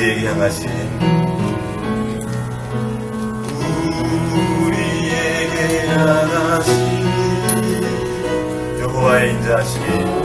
우리에게 향하신 여호와의 인자하심이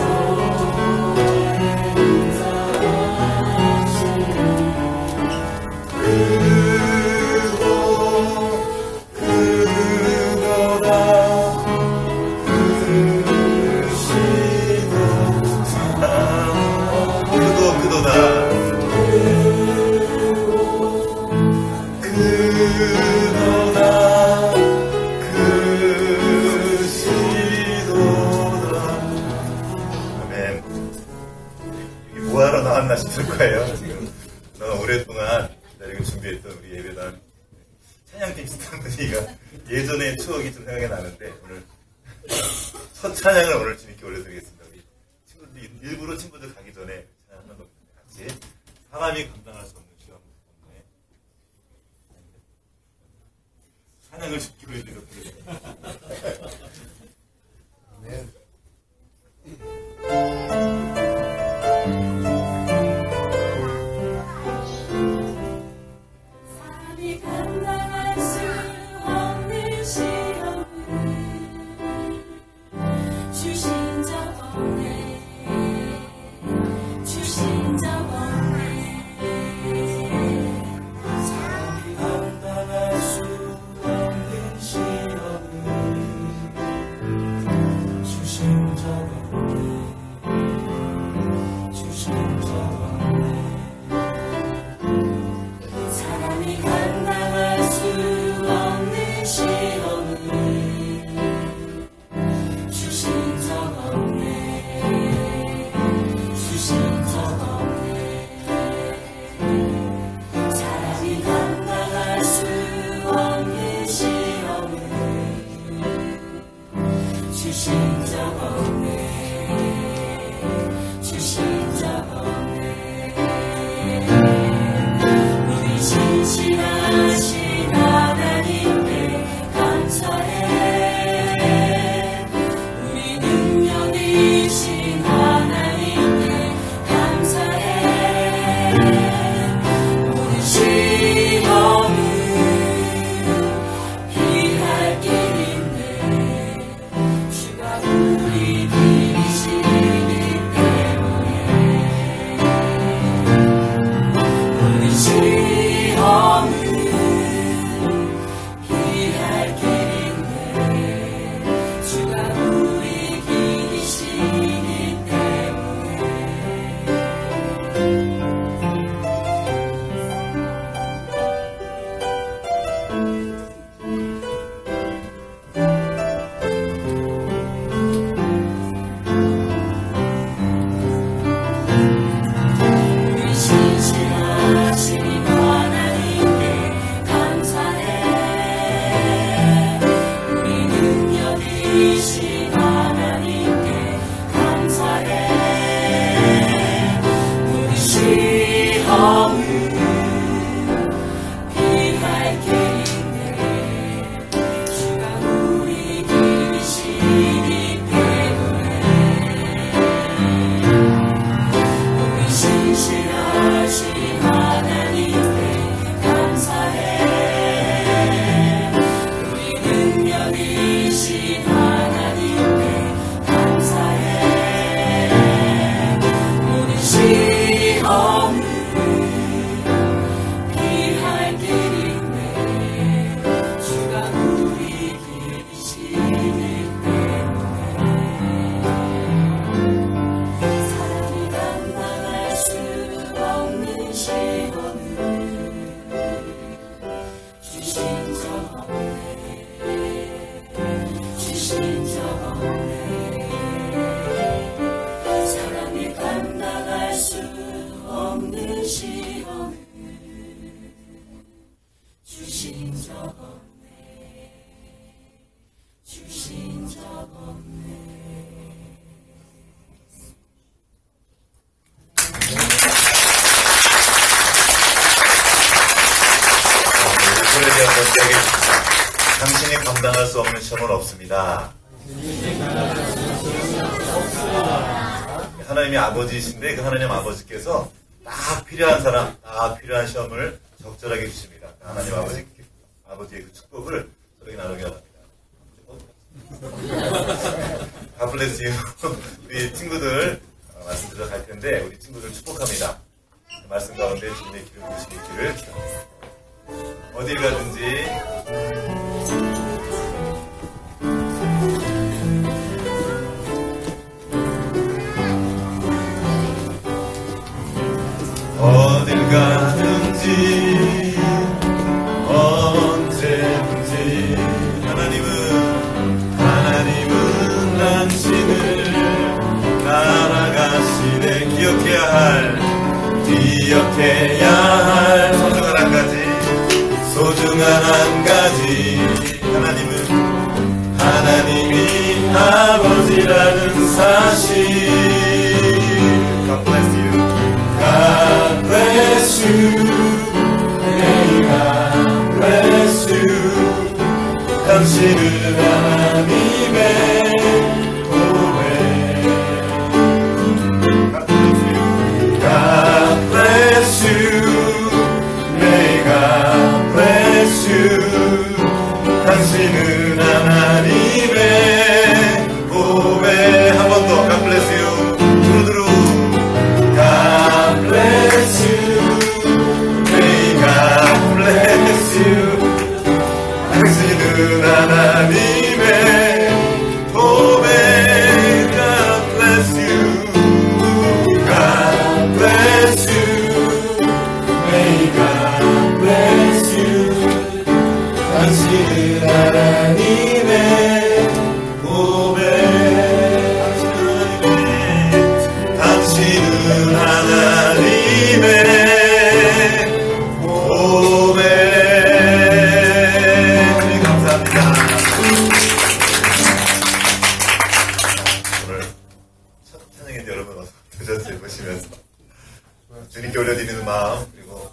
뭐하러 나왔나 싶을 거예요. 지금 너무 오랫동안 기다리고 준비했던 우리 예배단 찬양팀 비슷한 분위기가 예전의 추억이 좀 생각이 나는데 오늘 첫 찬양을 오늘 주님께 올려드리겠습니다. 우리 친구들 일부러 친구들 가기 전에 찬양하는 것 같이 사람이 감당할 수 없는 시험 때문에 찬양을 쉽게 올려드렸습니다. 네. 당신이 감당할 수 없는 시험은 없습니다. 하나님이 아버지이신데 그 하나님 아버지께서 딱 필요한 사람, 딱 다 필요한 시험을 적절하게 주십니다. 하나님 아버지의 그 축복을 저에게 나누게 합니다. God bless you. 우리 친구들 말씀드려 갈 텐데 우리 친구들 축복합니다. 그 말씀 가운데 주님의 기름 부으심이 있기를 기도합니다. 어딜 가든지 어딜 가든지 언제든지 하나님은 당신을 따라가시네. 기억해야 할 소중한 한 가지 하나님이 아버지라는 사실. God bless you. God bless you. May God bless you. 당신은 하나님의 보배. God bless you. May God bless you. 당신은 하나님의 보배. 한 번 더. God bless you. 두루두루. God bless you. May God bless you. 당신은 하나님의 보배. God bless you. God bless you. May God bless you. 당신은 하나님의 보배. 당신은 하나님의 보배. 감사합니다. 오늘 첫 찬양인데 여러분 어떠셨어요? 보시면서 주님께 올려드리는 마음, 그리고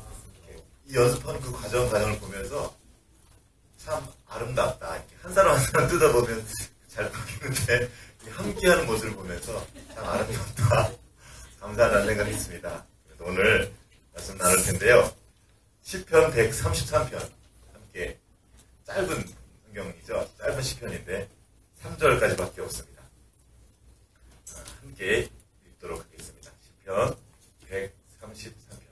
이 연습하는 그 과정을 보면서 참 아름답다. 이렇게 한 사람 한 사람 뜯어보면 잘 보이는데 함께하는 모습을 보면서 참 아름답다. 감사하다는 생각이 있습니다. 그래서 오늘 말씀 나눌 텐데요. 시편 133편 함께 짧은 성경이죠. 짧은 시편인데 3절까지밖에 없습니다. 함께 읽도록 하겠습니다. 시편 133편.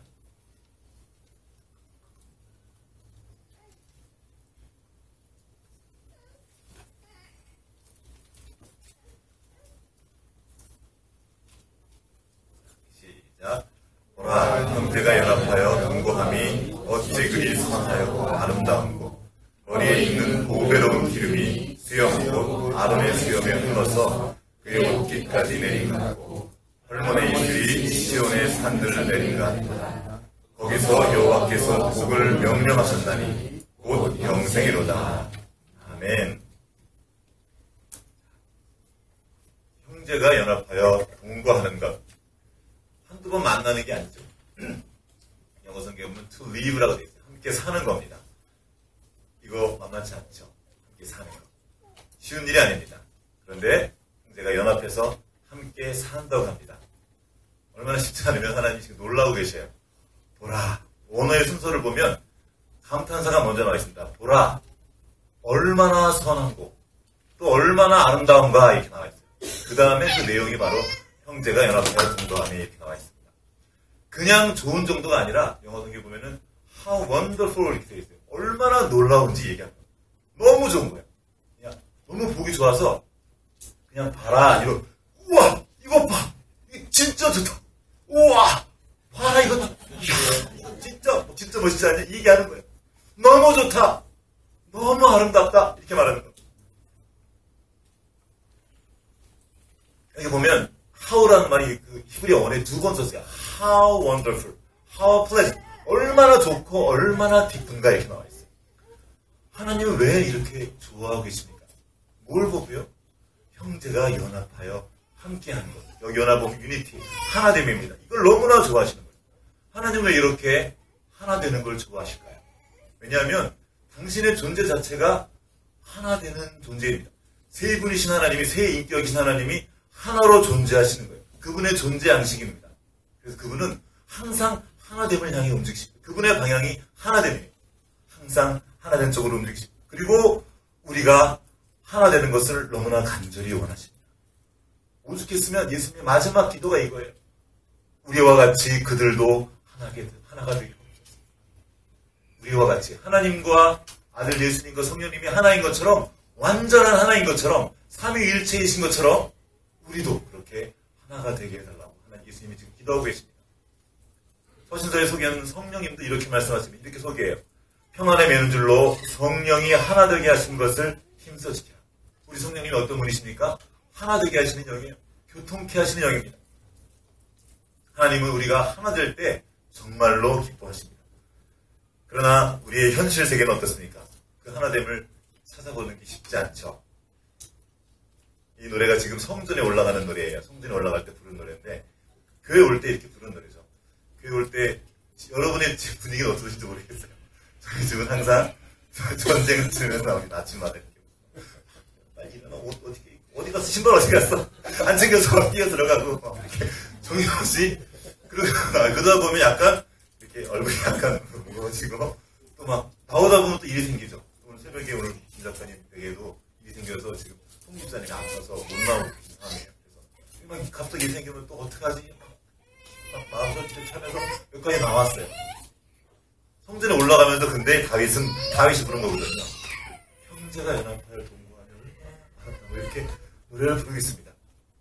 시작. 보라, 형제가 연합하여 동거함이 어찌 그리 선하였고 아름다운고. 머리에 있는 보배로운 기름이 수염 아론의 수염에 흘러서 그의 옷깃까지 내린가하고 헐몬의 이슬이 시온의 산들을 내린가하니라. 거기서 여호와께서 복을 명령하셨나니 곧 영생이로다. 아멘. 형제가 연합하여 동거하는 것, 한두 번 만나는 게 아니죠. 영어 성경에 보면 to live라고 되어 있어요. 함께 사는 겁니다. 이거 만만치 않죠. 함께 사는 거. 쉬운 일이 아닙니다. 그런데 형제가 연합해서 함께 산다고 합니다. 얼마나 쉽지 않으면 하나님이 지금 놀라고 계셔요. 보라, 오늘의 순서를 보면 감탄사가 먼저 나와 있습니다. 보라, 얼마나 선한고 또 얼마나 아름다운가 이렇게 나와 있어요. 그 다음에 그 내용이 바로 형제가 연합하여 동거함이 이렇게 나와 있습니다. 그냥 좋은 정도가 아니라 영어 성경에 보면은 how wonderful 이렇게 되어 있어요. 얼마나 놀라운지 얘기합니다. 너무 좋은 거예요. 그냥 너무 보기 좋아서 그냥 봐라. 이거 우와 이거 봐. 이거 진짜 좋다. 우와 봐라 이거. 이야, 진짜 멋있지 않냐? 이 얘기하는 거예요. 너무 좋다. 너무 아름답다. 이렇게 말하는 거예요. 여기 보면 how라는 말이 그 히브리 어원에 두 번 썼어요. How wonderful, how pleasant. 얼마나 좋고 얼마나 기쁜가 이렇게 나와 있어요. 하나님은 왜 이렇게 좋아하고 계십니까? 뭘 보고요? 형제가 연합하여 함께하는 것. 여기 연합은 유니티, 하나됨입니다. 이걸 너무나 좋아하시는 거예요. 하나님은 왜 이렇게 하나 되는 걸 좋아하실까요? 왜냐하면 당신의 존재 자체가 하나 되는 존재입니다. 세 분이신 하나님이, 세 인격이신 하나님이 하나로 존재하시는 거예요. 그분의 존재 양식입니다. 그래서 그분은 항상 하나됨을 향해 움직이십니다. 그분의 방향이 하나됨이에요. 항상 하나된 쪽으로 움직이십니다. 그리고 우리가 하나 되는 것을 너무나 간절히 원하십니다. 오죽했으면 예수님의 마지막 기도가 이거예요. 우리와 같이 그들도 하나가 되기를 원하셨습니다. 우리와 같이 하나님과 아들 예수님과 성령님이 하나인 것처럼, 완전한 하나인 것처럼, 삼위일체이신 것처럼 우리도 그렇게 하나가 되게 해달라고 하나님 예수님이 지금 기도하고 계십니다. 서신서에 소개하는 성령님도 이렇게 말씀하십니다. 이렇게 소개해요. 평안에 매는 줄로 성령이 하나 되게 하신 것을 힘써 지키라. 우리 성령님이 어떤 분이십니까? 하나 되게 하시는 영이에요. 교통케 하시는 영입니다. 하나님은 우리가 하나 될 때 정말로 기뻐하십니다. 그러나 우리의 현실 세계는 어떻습니까? 그 하나됨을 찾아보는 게 쉽지 않죠. 이 노래가 지금 성전에 올라가는 노래예요. 성전에 올라갈 때 부른 노래인데, 교회 올 때 이렇게 부른 노래죠. 교회 올 때 여러분의 분위기는 어떠실지 모르겠어요. 저희 집은 항상 전쟁을 치면서 나옵니다. 아침마다 이렇게. 빨리 일어나. 옷 어디 갔어? 신발 어디 갔어? 안 챙겨서 뛰어 들어가고 이렇게 정신없이. 그러다 보면 약간 이렇게 얼굴이 약간 무거워지고, 또 막 나오다 보면 또 일이 생기죠. 오늘 새벽에 오늘 김 작가님 댁에도 일이 생겨서 지금 송 집사님이 아파서 못 나오고 계신 상황이에요. 그래서 막 갑자기 일 생기면 또 어떡하지? 막 마음을 차면서 여기까지 나왔어요. 성전에 올라가면서 근데 다윗이 부른 거거든요. 형제가 연합하여 동거하며 아름다워, 이렇게 노래를 부르고 있습니다.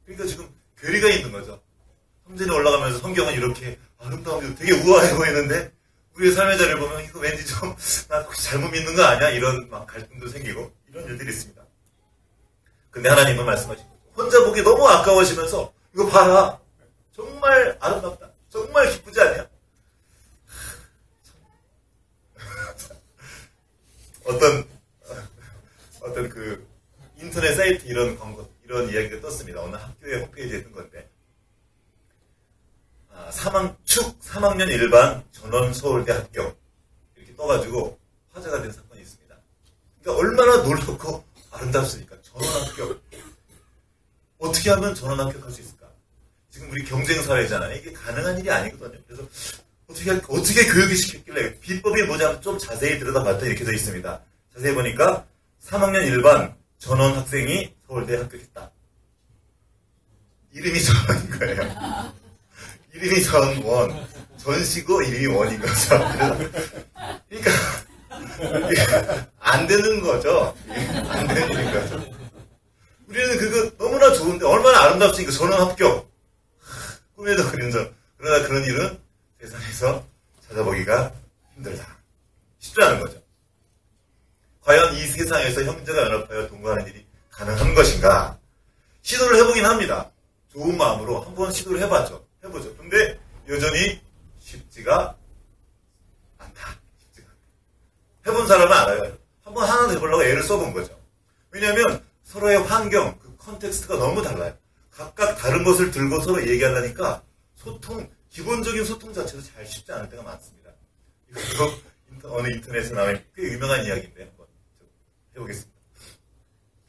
그러니까 지금 괴리가 있는 거죠. 성전에 올라가면서 성경은 이렇게 아름다운, 되게 우아해 보이는데 우리의 삶의 자리를 보면 이거 왠지 좀 나 혹시 잘못 믿는 거 아니야? 이런 막 갈등도 생기고 이런 일들이 있습니다. 근데 하나님은 말씀하시고 혼자 보기 너무 아까워지면서 이거 봐라. 정말 아름답다. 정말 기쁘지 않냐? 어떤 그 인터넷 사이트 이런 광고, 이런 이야기가 떴습니다. 어느 학교의 홈페이지에 뜬 건데, 3학년 1반 전원 서울대 합격 이렇게 떠가지고 화제가 된 사건이 있습니다. 그러니까 얼마나 놀랍고 아름답습니까? 전원 합격. 어떻게 하면 전원 합격할 수 있을까? 지금 우리 경쟁 사회잖아요. 이게 가능한 일이 아니거든요. 그래서 어떻게 교육이 시켰길래 비법이 뭐지 하면 좀 자세히 들여다봤더니 이렇게 되어 있습니다. 자세히 보니까 3학년 1반 전원 학생이 서울대에 합격했다. 이름이 전원인 거예요. 이름이 전원, 전시고 이름이 원인 거죠. 그러니까 안 되는 거죠. 안 되는 일인 거죠. 우리는 그거 너무나 좋은데 얼마나 아름답습니까? 전원 합격. 꿈에도 그린 적. 그러나 그런 일은 세상에서 찾아보기가 힘들다. 쉽지 않은 거죠. 과연 이 세상에서 형제가 연합하여 동거하는 일이 가능한 것인가? 시도를 해보긴 합니다. 좋은 마음으로 한번 시도를 해보죠. 근데 여전히 쉽지가 않다. 해본 사람은 알아요. 한번 하나 해보려고 애를 써본 거죠. 왜냐하면 서로의 환경, 그 컨텍스트가 너무 달라요. 각각 다른 것을 들고 서로 얘기하려니까 기본적인 소통 자체도 잘 쉽지 않을 때가 많습니다. 이것도 어느 인터넷에 나온 꽤 유명한 이야기인데 한번 해보겠습니다.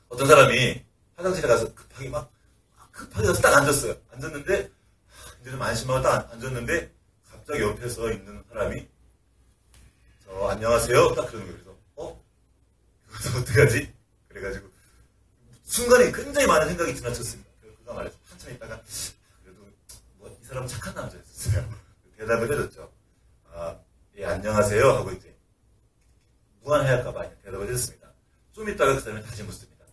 어떤 사람이 화장실에 가서 급하게 가서 딱 앉았어요. 앉았는데 이제 좀 안심하고 딱 앉았는데 갑자기 옆에 서 있는 사람이 안녕하세요. 딱 그러는 거예요. 그래서 이거 어떡하지? 그래가지고 순간에 굉장히 많은 생각이 지나쳤습니다. 그가 말해서 한참 있다가 그래도 이 사람은 착한 남자였어요. 대답을 해줬죠. 예, 안녕하세요 하고 이제 무안해할까봐 대답을 해줬습니다. 좀 있다가 그 사람이 다시 묻습니다.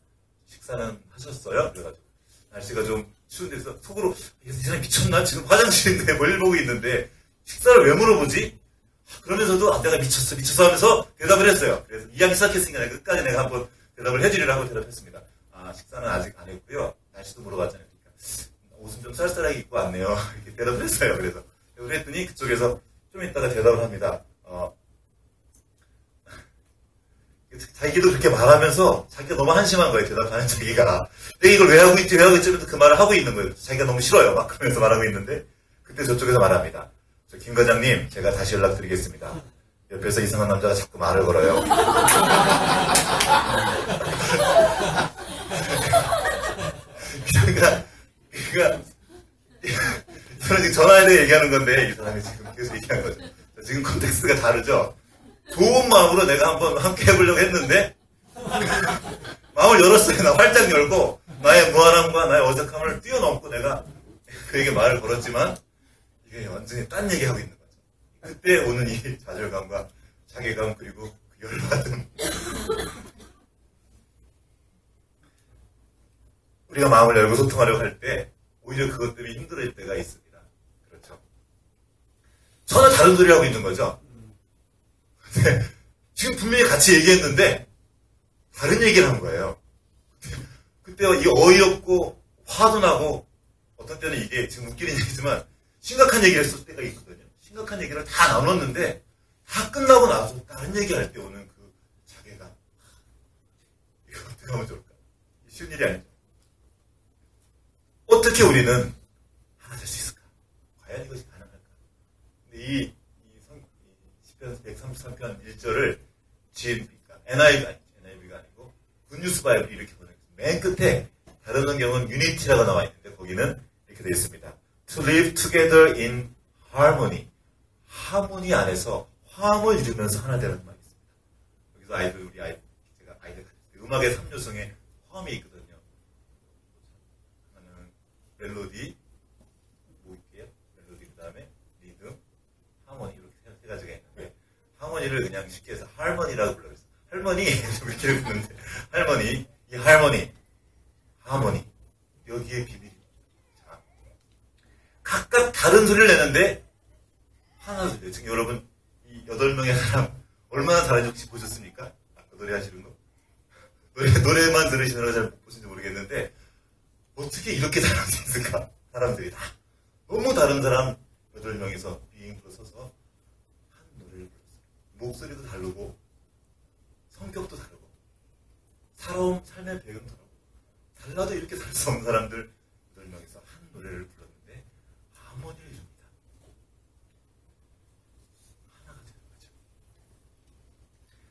식사는 하셨어요? 그래가지고 날씨가 좀 추운 데서 속으로 이 사람이 미쳤나? 지금 화장실인데 뭘 보고 있는데 식사를 왜 물어보지? 그러면서도 내가 미쳤어 하면서 대답을 했어요. 그래서 이야기 시작했으니까 끝까지 내가 한번 대답을 해주리라 하고 대답했습니다. 식사는 아직 안 했고요. 날씨도 물어봤잖아요. 그러니까 옷은 좀 쌀쌀하게 입고 왔네요. 이렇게 대답을 했어요. 그래서 그랬더니 그쪽에서 좀 있다가 대답을 합니다. 자기도 그렇게 말하면서 자기가 너무 한심한 거예요. 대답하는 자기가. 내가 이걸 왜 하고 있지 하면서 그 말을 하고 있는 거예요. 자기가 너무 싫어요. 막 그러면서 말하고 있는데 그때 저쪽에서 말합니다. 김 과장님, 제가 다시 연락드리겠습니다. 옆에서 이상한 남자가 자꾸 말을 걸어요. 그러니까 저는 지금 전화에 대해 얘기하는 건데 이 사람이 지금 계속 얘기한 거죠. 지금 컨텍스트가 다르죠. 좋은 마음으로 내가 한번 함께 해보려고 했는데 마음을 열었어요. 나 활짝 열고 나의 무한함과 나의 어색함을 뛰어넘고 내가 그에게 말을 걸었지만 이게 완전히 딴 얘기하고 있는 거죠. 그때 오는 이 좌절감과 자괴감 그리고 그 열받음. 우리가 마음을 열고 소통하려고 할 때 오히려 그것 때문에 힘들어질 때가 있습니다. 그렇죠. 전혀 다른 소리 하고 있는 거죠. 근데 지금 분명히 같이 얘기했는데 다른 얘기를 한 거예요. 그때 이 어이없고 화도 나고 어떤 때는 이게 지금 웃기는 얘기지만 심각한 얘기를 했을 때가 있거든요. 심각한 얘기를 다 나눴는데 다 끝나고 나서 다른 얘기할 때 오는 그 자괴감. 이거 어떻게 하면 좋을까? 쉬운 일이 아니죠. 어떻게 우리는 하나 될 수 있을까? 과연 이것이 가능할까? 근데 이 시편 133편 1절을 GNB가 NIV가 아니고 굿뉴스 바이블이 이렇게 번역했습니다. 맨 끝에 다른 성경은 유니티라고 나와 있는데 거기는 이렇게 되어 있습니다. To live together in harmony. 하모니 안에서 화음을 이루면서 하나 되는 말이 있습니다. 여기서 제가 아이들 음악의 3요성에 화음이 있거든요. 하나는 멜로디, 뭐 있게요? 멜로디 그 다음에 리듬, 하모니 이렇게 세 가지가 있는데 하모니를 그냥 쉽게 해서 할머니라고 불러요. 할머니 이렇게 부르는데 할머니, 이 할머니, 하모니 여기에 비밀이. 자, 각각 다른 소리를 내는데 하나 소리. 지금 여러분 이 8명의 사람 얼마나 잘하는지 혹시 보셨습니까? 아까 노래 하시는 거? 노래만 들으시느라 잘 못 보신지 모르겠는데 어떻게 이렇게 잘할 수 있을까? 사람들이 다 너무 다른 사람 8명이서 비행기로 서서 한 노래를 불렀어요. 목소리도 다르고 성격도 다르고 살아온 삶의 배경도 다르고 달라도 이렇게 살 수 없는 사람들 8명이서 한 노래를 불렀는데 하모니를 줍니다. 하나가 되는 거죠.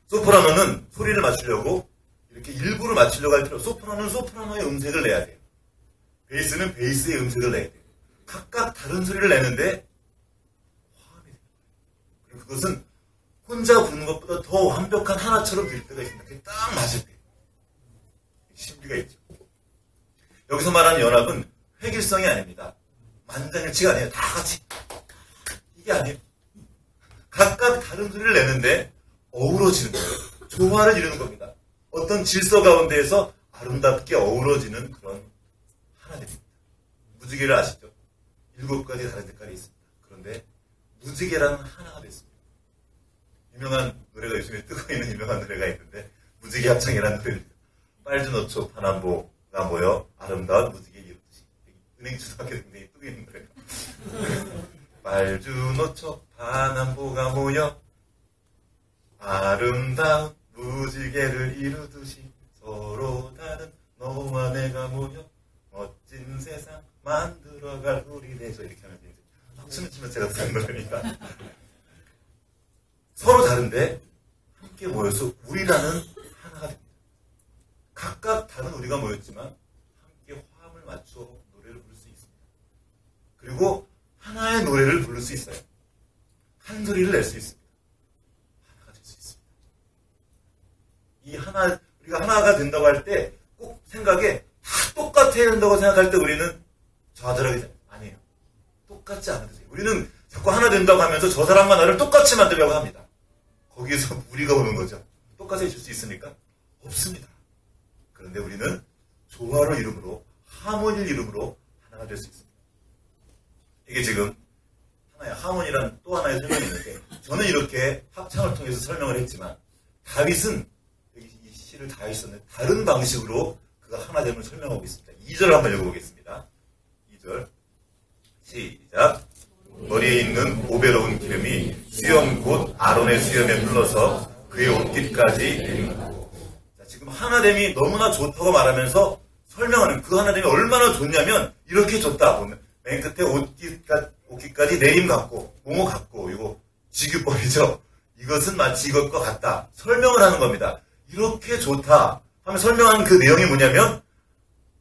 소프라노는 소리를 맞추려고 이렇게 일부러 맞추려고 할 필요 없어요. 소프라노는 소프라노의 음색을 내야 돼요. 베이스는 베이스의 음색을 내야 돼요. 각각 다른 소리를 내는데 화음이 돼요. 그리고 그것은 혼자 부르는 것보다 더 완벽한 하나처럼 들릴 때가 있습니다. 그게 딱 맞을 때. 신비가 있죠. 여기서 말하는 연합은 획일성이 아닙니다. 만장일치가 아니에요. 다 같이. 이게 아니에요. 각각 다른 소리를 내는데 어우러지는 거예요. 조화를 이루는 겁니다. 어떤 질서 가운데에서 아름답게 어우러지는 그런 하나 됩니다. 무지개를 아시죠? 7가지 다른 색깔이 있습니다. 그런데 무지개라는 하나가 됐습니다. 유명한 노래가 요즘에 뜨고 있는 유명한 노래가 있는데 무지개 합창이라는 노래입니다. 빨주노초 파남보가 모여 아름다운 무지개 이루듯이. 은행 초등학교 굉장히 뜨고 있는 노래가. 빨주노초 파남보가 모여 아름다운 무지개를 이루듯이 서로 다른 너와 내가 모여 멋진 세상 만들어갈 우리네서 이렇게 하면 이제 춤을 추면 제가 부른 노래니까 서로 다른데 함께 모여서 우리라는 하나가 됩니다. 각각 다른 우리가 모였지만 함께 화음을 맞춰 노래를 부를 수 있습니다. 그리고 하나의 노래를 부를 수 있어요. 한 소리를 낼 수 있습니다. 하나가 될 수 있습니다. 이 하나, 우리가 하나가 된다고 할 때 꼭 생각에 다 똑같아야 된다고 생각할 때 우리는 좌절하게 됩니다. 아니에요. 똑같지 않으세요. 우리는 자꾸 하나 된다고 하면서 저 사람과 나를 똑같이 만들려고 합니다. 거기에서 무리가 오는 거죠. 똑같이 해줄 수 있습니까? 없습니다. 그런데 우리는 조화를 이름으로 하모니를 이름으로 하나가 될 수 있습니다. 이게 지금 하나의 하모니란 또 하나의 설명이 있는데 저는 이렇게 합창을 통해서 설명을 했지만 다윗은 이 시를 다 했었는데 다른 방식으로 그가 하나 됨을 설명하고 있습니다. 2절 한번 읽어보겠습니다. 2절 시작. 머리에 있는 보배로운 기름이 수염 곧 아론의 수염에 흘러서 그의 옷깃까지 내리고. 지금 하나됨이 너무나 좋다고 말하면서 설명하는 그 하나됨이 얼마나 좋냐면 이렇게 좋다. 맨 끝에 옷깃까지 내림 같고 몽호 같고 이거 지규법이죠. 이것은 마치 이것과 같다. 설명을 하는 겁니다. 이렇게 좋다 하면 설명하는 그 내용이 뭐냐면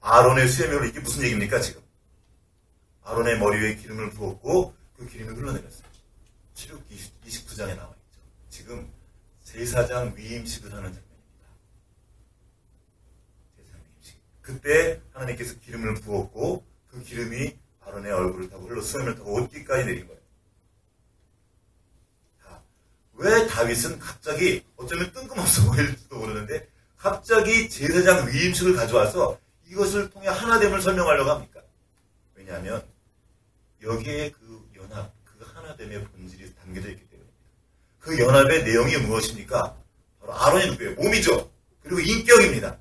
아론의 수염이 이게 무슨 얘기입니까 지금? 아론의 머리 위에 기름을 부었고 그 기름이 흘러내렸어요. 출애굽기 29장에 나와 있죠. 지금 제사장 위임식을 하는 장면입니다. 제사장 위임식. 그때 하나님께서 기름을 부었고 그 기름이 아론의 얼굴을 타고 흘러 수염을 타고 옷깃까지 내린 거예요. 자, 왜 다윗은 갑자기 어쩌면 뜬금없어 보일지도 모르는데 갑자기 제사장 위임식을 가져와서 이것을 통해 하나됨을 설명하려고 합니까? 왜냐하면 여기에 그 연합, 그 하나됨의 본질이 담겨져 있기 때문입니다. 그 연합의 내용이 무엇입니까? 바로 아론의 누구예요? 몸이죠. 그리고 인격입니다.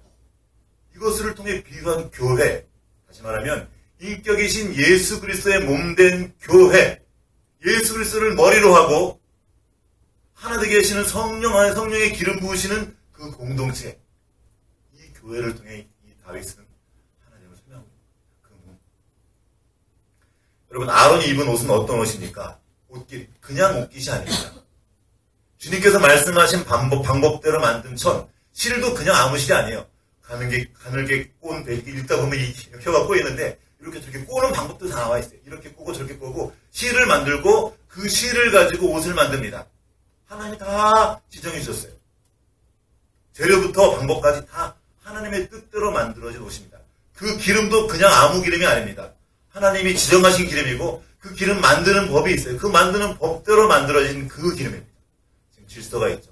이것을 통해 비유한 교회, 다시 말하면 인격이신 예수 그리스도의 몸된 교회, 예수 그리스도를 머리로 하고 하나 되게 하시는 성령 안에 성령의 기름 부으시는 그 공동체, 이 교회를 통해 이 다윗은 하나님을 설명합니다. 그 몸. 여러분, 아론이 입은 옷은 어떤 옷입니까? 옷깃, 그냥 옷깃이 아닙니다. 주님께서 말씀하신 방법대로 만든 천, 실도 그냥 아무 실이 아니에요. 가늘게 꼰 베개 읽다 보면 이 혀가 꼬이는데 이렇게 저렇게 꼬는 방법도 다 나와 있어요. 이렇게 꼬고 저렇게 꼬고 실을 만들고 그 실을 가지고 옷을 만듭니다. 하나님이 다 지정해 주셨어요. 재료부터 방법까지 다 하나님의 뜻대로 만들어진 옷입니다. 그 기름도 그냥 아무 기름이 아닙니다. 하나님이 지정하신 기름이고 그 기름 만드는 법이 있어요. 그 만드는 법대로 만들어진 그 기름입니다. 지금 질서가 있죠.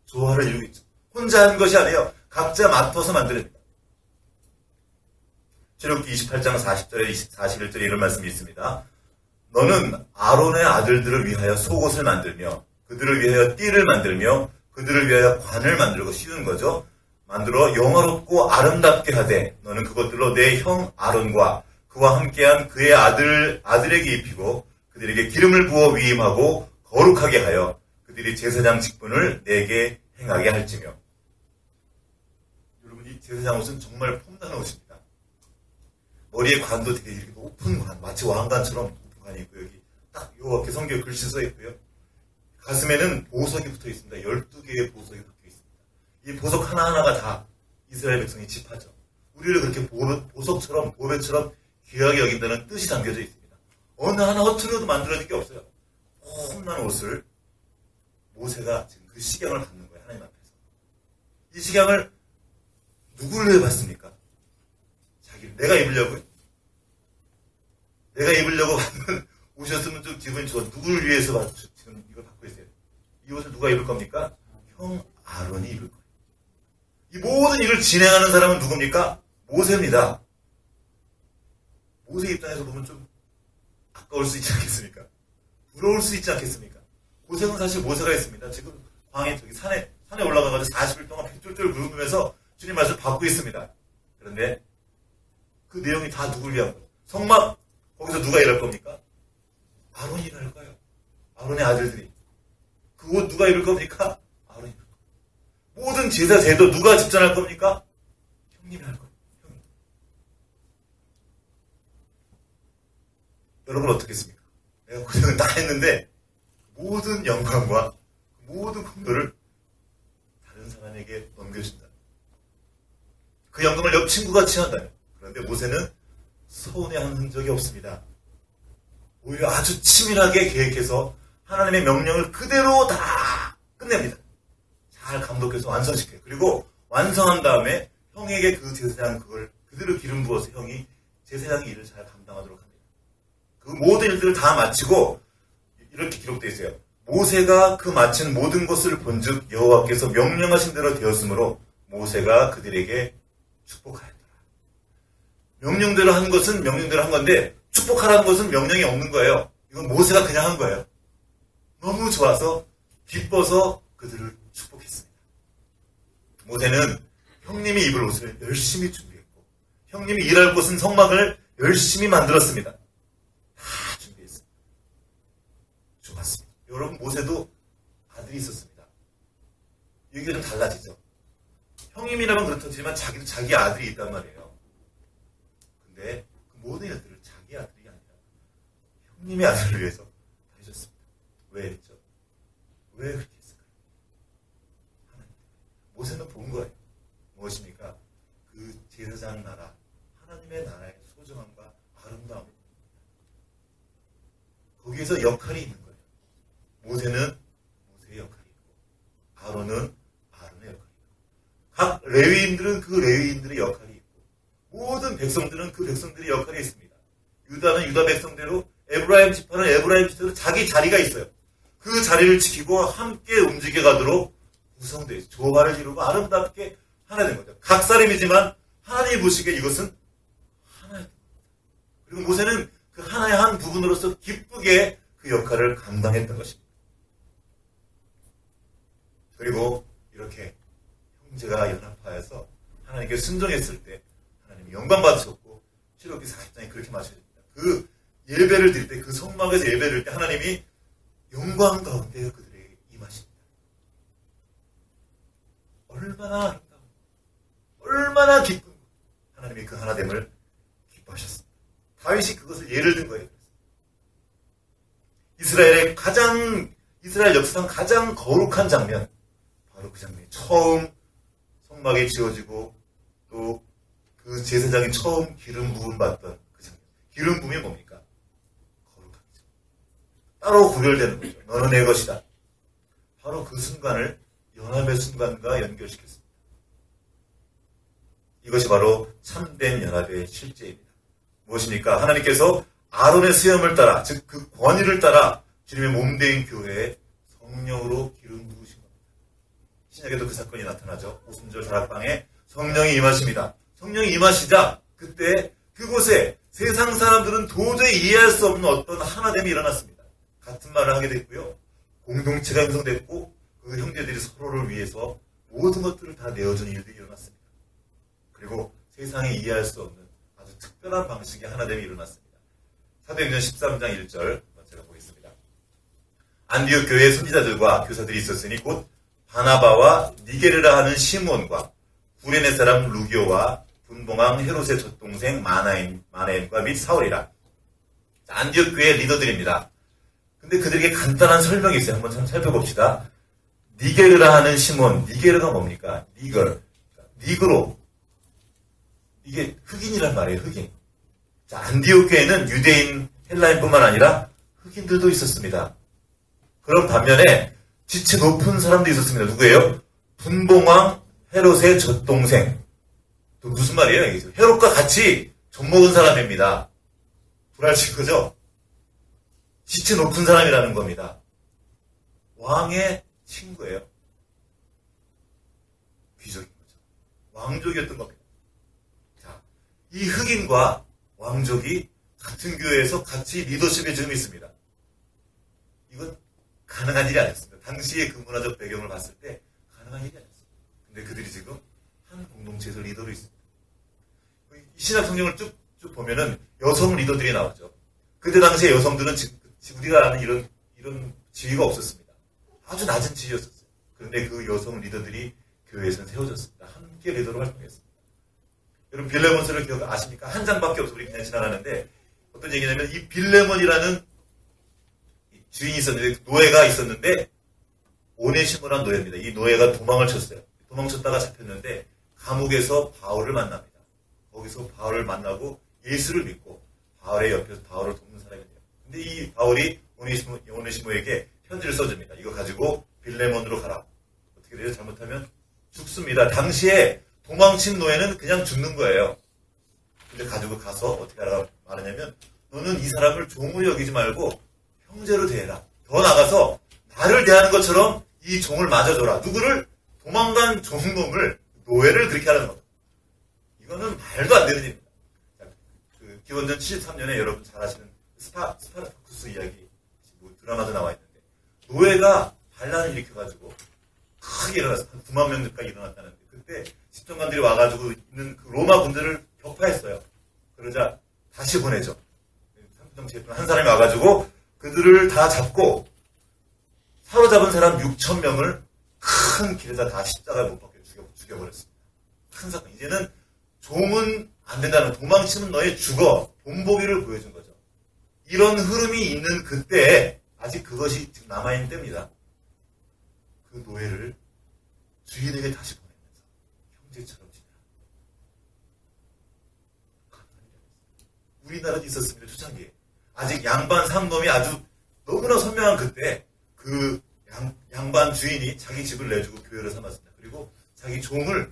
조화를 이루고 있죠. 혼자 한 것이 아니에요. 각자 맡아서 만들어집니다. 출애굽기 28장 40절에 41절에 이런 말씀이 있습니다. 너는 아론의 아들들을 위하여 속옷을 만들며 그들을 위하여 띠를 만들며 그들을 위하여 관을 만들고 씌우는 거죠. 만들어 영화롭고 아름답게 하되 너는 그것들로 내 형 아론과 그와 함께한 그의 아들에게 입히고 그들에게 기름을 부어 위임하고 거룩하게 하여 그들이 제사장 직분을 내게 행하게 할지며. 여러분, 이 제사장 옷은 정말 폼나는 옷입니다. 머리에 관도 되게 이렇게 높은 관, 마치 왕관처럼 높은 관이 있고 여기 딱 이렇게 성경에 글씨 써 있고요. 가슴에는 보석이 붙어 있습니다. 12개의 보석이 붙어 있습니다. 이 보석 하나하나가 다 이스라엘 백성이 지파죠. 우리를 그렇게 보석처럼 보배처럼 귀하게 여긴다는 뜻이 담겨져 있습니다. 어느 하나 허투루도 만들어질 게 없어요. 폼난 옷을 모세가 지금 그 식양을 받는 거예요. 하나님 앞에서. 이 식양을 누구를 위해 받습니까? 내가 입으려고요? 내가 입으려고 받는 옷이었으면 좀 기분이 좋아. 누구를 위해서 지금 이걸 받고 있어요? 이 옷을 누가 입을 겁니까? 형 아론이 입을 거예요. 이 모든 일을 진행하는 사람은 누굽니까? 모세입니다. 모세 입장에서 보면 좀 아까울 수 있지 않겠습니까? 부러울 수 있지 않겠습니까? 고생은 사실 모세가 했습니다. 지금 광해 저기 산에 올라가가지고 40일 동안 백쫄쫄 굶으면서 주님 말씀을 받고 있습니다. 그런데 그 내용이 다 누굴 위한 거예요? 성막 거기서 누가 일할 겁니까? 아론이 일할 거예요. 아론의 아들들이. 그 옷 누가 입을 겁니까? 아론이 입을 거예요. 모든 제사 제도 누가 집전할 겁니까? 형님이 할 거예요. 형님. 여러분 어떻겠습니까? 내가 고생을 다 했는데 모든 영광과 모든 공로를 다른 사람에게 넘겨준다. 그 영광을 옆 친구가 취한다면. 그런데 모세는 서운해하는 흔적이 없습니다. 오히려 아주 치밀하게 계획해서 하나님의 명령을 그대로 다 끝냅니다. 잘 감독해서 완성시켜요. 그리고 완성한 다음에 형에게 그 제사장 그걸 그대로 기름 부어서 형이 제사장의 일을 잘 감당하도록 합니다. 그 모든 일들을 다 마치고 이렇게 기록되어 있어요. 모세가 그 마친 모든 것을 본즉 여호와께서 명령하신 대로 되었으므로 모세가 그들에게 축복하였다. 명령대로 한 것은 명령대로 한 건데 축복하라는 것은 명령이 없는 거예요. 이건 모세가 그냥 한 거예요. 너무 좋아서 기뻐서 그들을 축복했습니다. 모세는 형님이 입을 옷을 열심히 준비했고 형님이 일할 곳은 성막을 열심히 만들었습니다. 다 준비했습니다. 좋았습니다. 여러분, 모세도 아들이 있었습니다. 얘기가 좀 달라지죠. 형님이라면 그렇지만 자기도 자기 아들이 있단 말이에요. 근데 그 모든 일들을 자기 아들이 아니라 형님의 아들을 위해서 다 해줬습니다. 왜 했죠? 왜 그렇게 했을까요? 하나님. 모세는 본 거예요. 무엇입니까? 그 제사장 나라, 하나님의 나라의 소중함과 아름다움을 여기서 역할이 있는 거예요. 모세는 모세의 역할이 있고 아론은 아론의 역할이 있고 각 레위인들은 그 레위인들의 역할이 있고 모든 백성들은 그 백성들의 역할이 있습니다. 유다는 유다 백성대로 에브라임 지파는 에브라임 지파대로 자기 자리가 있어요. 그 자리를 지키고 함께 움직여가도록 구성되어 있어요. 조화를 이루고 아름답게 하나 된 거죠. 각 사람이지만 하나님이 보시기에 이것은 하나입니다. 그리고 모세는 그 하나의 한 부분으로서 기쁘게 그 역할을 감당했던 것입니다. 그리고 이렇게 형제가 연합하여서 하나님께 순종했을 때 하나님이 영광 받으셨고 출애굽기 40장에 그렇게 말씀하십니다. 그 예배를 드릴 때 그 성막에서 예배를 드릴 때 하나님이 영광 가운데 그들에게 임하십니다. 얼마나 아름다운 얼마나 기쁜 하나님이 그 하나됨을 기뻐하셨습니다. 다윗이 그것을 예를 든 거예요. 이스라엘 역사상 가장 거룩한 장면, 바로 그 장면이 처음 성막이 지어지고 또 그 제사장이 처음 기름 부음 받던 그 장면. 기름 부음이 뭡니까? 거룩한 거죠. 따로 구별되는 거죠. 너는 내 것이다. 바로 그 순간을 연합의 순간과 연결시켰습니다. 이것이 바로 참된 연합의 실제입니다. 무엇입니까? 하나님께서 아론의 수염을 따라, 즉 그 권위를 따라 주님의 몸된 교회에 성령으로 기름 부으신 겁니다. 신약에도 그 사건이 나타나죠. 오순절 다락방에 성령이 임하십니다. 성령이 임하시자 그때 그곳에 세상 사람들은 도저히 이해할 수 없는 어떤 하나됨이 일어났습니다. 같은 말을 하게 됐고요. 공동체가 형성됐고 그 형제들이 서로를 위해서 모든 것들을 다 내어준 일들이 일어났습니다. 그리고 세상이 이해할 수 없는 아주 특별한 방식의 하나됨이 일어났습니다. 사도행전 13장 1절 제가 보겠습니다. 안디옥 교회의 선지자들과 교사들이 있었으니 곧 바나바와 니게르라 하는 시몬과 구레네 사람 루기오와 분봉왕 헤롯의 젖동생 마나임과 및 사울이라. 안디옥 교회의 리더들입니다. 근데 그들에게 간단한 설명이 있어요. 한번 참 살펴봅시다. 니게르라 하는 시몬, 니게르가 뭡니까? 니그로. 이게 흑인이란 말이에요, 흑인. 자, 안디옥 교회는 유대인, 헬라인뿐만 아니라 흑인들도 있었습니다. 그런 반면에 지체 높은 사람도 있었습니다. 누구예요? 분봉왕 헤롯의 젖동생. 또 무슨 말이에요? 이게? 헤롯과 같이 젖먹은 사람입니다. 불알친 거죠? 지체 높은 사람이라는 겁니다. 왕의 친구예요. 귀족인 거죠. 왕족이었던 겁니다. 자, 이 흑인과 왕족이 같은 교회에서 같이 리더십에 지금 있습니다. 이건 가능한 일이 아니었습니다. 당시의 그 문화적 배경을 봤을 때 가능한 일이 아니었습니다. 근데 그들이 지금 한 공동체에서 리더로 있습니다. 이 신약 성경을 쭉 보면은 여성 리더들이 나오죠. 그때 당시에 여성들은 우리가 아는 이런 지위가 없었습니다. 아주 낮은 지위였었어요. 그런데 그 여성 리더들이 교회에서는 세워졌습니다. 함께 리더로 활동했습니다. 여러분 빌레몬서를 기억 아십니까? 한 장밖에 없어 우리 그냥 지나가는데 어떤 얘기냐면 이 빌레몬이라는 주인이 있었는데 노예가 있었는데 오네시모라는 노예입니다. 이 노예가 도망을 쳤어요. 도망쳤다가 잡혔는데 감옥에서 바울을 만납니다. 거기서 바울을 만나고 예수를 믿고 바울의 옆에서 바울을 돕는 사람이 돼요. 근데 이 바울이 오네시모에게 편지를 써줍니다. 이거 가지고 빌레몬으로 가라. 어떻게 돼요? 잘못하면 죽습니다. 당시에 도망친 노예는 그냥 죽는 거예요. 근데 가지고 가서 어떻게 하라고 말하냐면 너는 이 사람을 종으로 여기지 말고 형제로 대해라. 더 나가서 나를 대하는 것처럼 이 종을 맞아줘라. 누구를? 도망간 종놈을 노예를 그렇게 하라는 겁니다. 이거는 말도 안 되는 일입니다. 그 기원전 73년에 여러분 잘 아시는 스파르타쿠스 이야기 드라마도 나와 있는데 노예가 반란을 일으켜가지고 크게 일어났어요. 한 9만 명 가까이 일어났다는데 그때 집정관들이 와가지고 있는 그 로마 군대를 격파했어요. 그러자 다시 보내죠. 한 사람이 와가지고 그들을 다 잡고 사로잡은 사람 6천 명을 큰 길에다 다 십자가에 못 박혀 죽여버렸습니다. 큰 사건. 이제는 종은 안 된다는 도망치는 너의 죽어. 본보기를 보여준 거죠. 이런 흐름이 있는 그때에 아직 그것이 지금 남아있는 때입니다. 그 노예를 주인에게 다시 보내면서 형제처럼 지내라. 우리나라도 있었습니다. 초창기에. 아직 양반 상놈이 아주 너무나 선명한 그때 그 양반 주인이 자기 집을 내주고 교회를 삼았습니다. 그리고 자기 종을